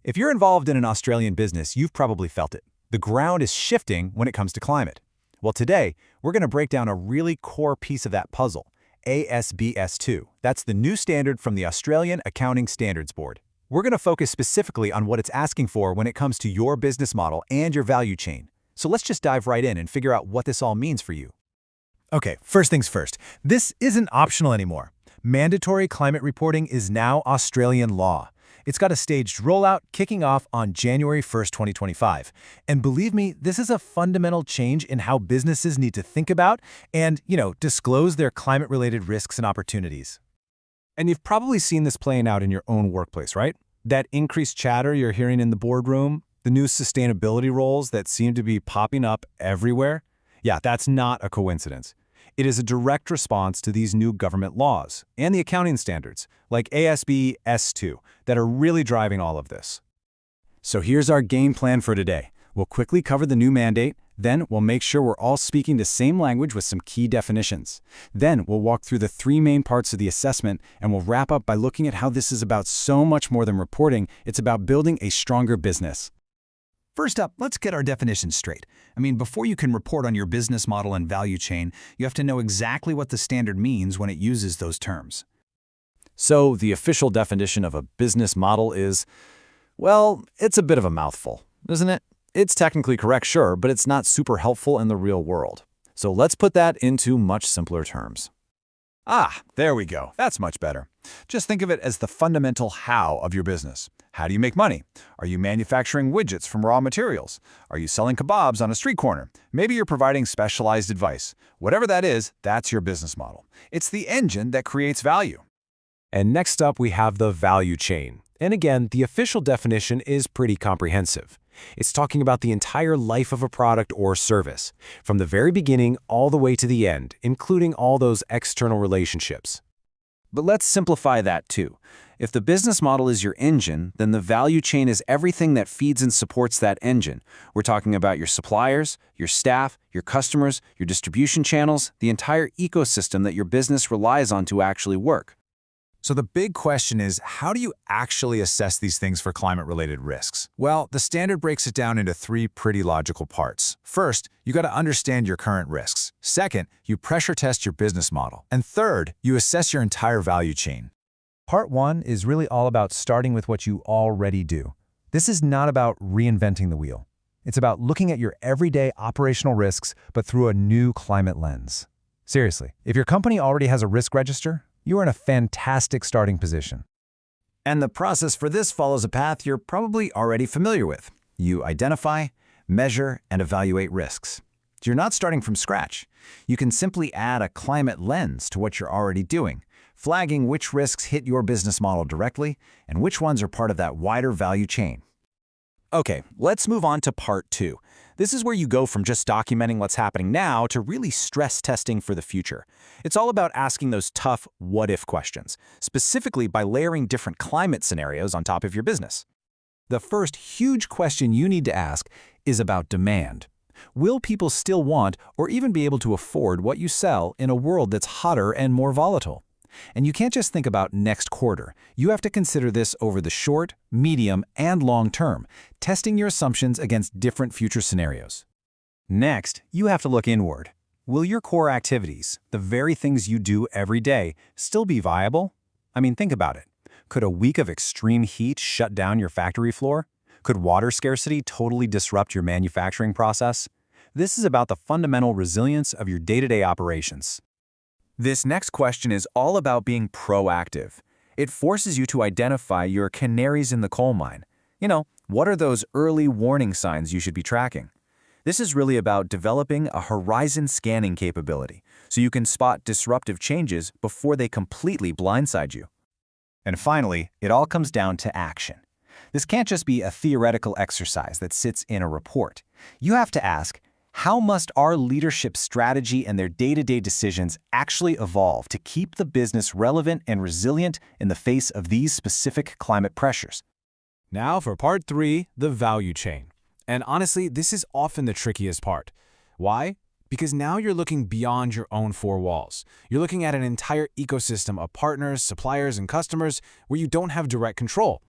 If you're involved in an Australian business, you've probably felt it. The ground is shifting when it comes to climate. Well, today, we're going to break down a really core piece of that puzzle, AASB S2. That's the new standard from the Australian Accounting Standards Board. We're going to focus specifically on what it's asking for when it comes to your business model and your value chain. So let's just dive right in and figure out what this all means for you. Okay, first things first. This isn't optional anymore. Mandatory climate reporting is now Australian law. It's got a staged rollout kicking off on January 1st, 2025. And believe me, this is a fundamental change in how businesses need to think about and, disclose their climate-related risks and opportunities. And you've probably seen this playing out in your own workplace, right? That increased chatter you're hearing in the boardroom, the new sustainability roles that seem to be popping up everywhere. Yeah, that's not a coincidence. It is a direct response to these new government laws and the accounting standards, like AASB S2, that are really driving all of this. So here's our game plan for today. We'll quickly cover the new mandate, then we'll make sure we're all speaking the same language with some key definitions. Then we'll walk through the three main parts of the assessment, and we'll wrap up by looking at how this is about so much more than reporting. It's about building a stronger business. First up, let's get our definitions straight. Before you can report on your business model and value chain, you have to know exactly what the standard means when it uses those terms. So the official definition of a business model is, well, it's a bit of a mouthful, isn't it? It's technically correct, sure, but it's not super helpful in the real world. So let's put that into much simpler terms. There we go. That's much better. Just think of it as the fundamental how of your business. How do you make money? Are you manufacturing widgets from raw materials? Are you selling kebabs on a street corner? Maybe you're providing specialized advice. Whatever that is, that's your business model. It's the engine that creates value. And next up, we have the value chain. And again, the official definition is pretty comprehensive. It's talking about the entire life of a product or service, from the very beginning all the way to the end, including all those external relationships. But let's simplify that too. If the business model is your engine, then the value chain is everything that feeds and supports that engine. We're talking about your suppliers, your staff, your customers, your distribution channels, the entire ecosystem that your business relies on to actually work. So the big question is, how do you actually assess these things for climate-related risks? Well, the standard breaks it down into three pretty logical parts. First, you got to understand your current risks. Second, you pressure test your business model. And third, you assess your entire value chain. Part 1 is really all about starting with what you already do. This is not about reinventing the wheel. It's about looking at your everyday operational risks, but through a new climate lens. Seriously, if your company already has a risk register, you are in a fantastic starting position. And the process for this follows a path you're probably already familiar with. You identify, measure, and evaluate risks. You're not starting from scratch. You can simply add a climate lens to what you're already doing, flagging which risks hit your business model directly and which ones are part of that wider value chain. Okay, let's move on to part 2. This is where you go from just documenting what's happening now to really stress testing for the future. It's all about asking those tough what-if questions, specifically by layering different climate scenarios on top of your business. The first huge question you need to ask is about demand. Will people still want or even be able to afford what you sell in a world that's hotter and more volatile? And you can't just think about next quarter. You have to consider this over the short, medium, and long term, testing your assumptions against different future scenarios. Next, you have to look inward. Will your core activities, the very things you do every day, still be viable? Think about it. Could a week of extreme heat shut down your factory floor? Could water scarcity totally disrupt your manufacturing process? This is about the fundamental resilience of your day-to-day operations. This next question is all about being proactive. It forces you to identify your canaries in the coal mine. What are those early warning signs you should be tracking? This is really about developing a horizon scanning capability so you can spot disruptive changes before they completely blindside you. And finally, it all comes down to action. This can't just be a theoretical exercise that sits in a report. You have to ask, how must our leadership strategy and their day-to-day decisions actually evolve to keep the business relevant and resilient in the face of these specific climate pressures? Now for part 3, the value chain. And honestly, this is often the trickiest part. Why? Because now you're looking beyond your own four walls. You're looking at an entire ecosystem of partners, suppliers, and customers where you don't have direct control.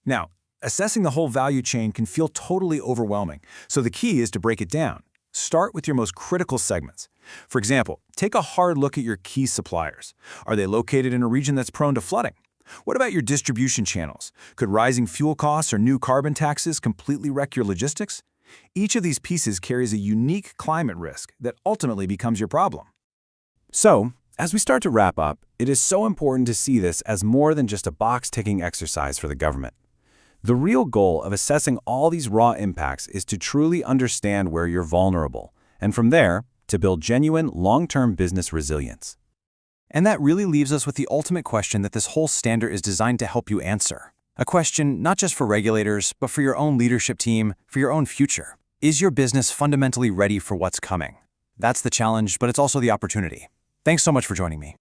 Now, Assessing the whole value chain can feel totally overwhelming, so the key is to break it down. Start with your most critical segments. For example, take a hard look at your key suppliers. Are they located in a region that's prone to flooding? What about your distribution channels? Could rising fuel costs or new carbon taxes completely wreck your logistics? Each of these pieces carries a unique climate risk that ultimately becomes your problem. So, as we start to wrap up, it is so important to see this as more than just a box-ticking exercise for the government. The real goal of assessing all these raw impacts is to truly understand where you're vulnerable, and from there, to build genuine, long-term business resilience. And that really leaves us with the ultimate question that this whole standard is designed to help you answer. A question not just for regulators, but for your own leadership team, for your own future. Is your business fundamentally ready for what's coming? That's the challenge, but it's also the opportunity. Thanks so much for joining me.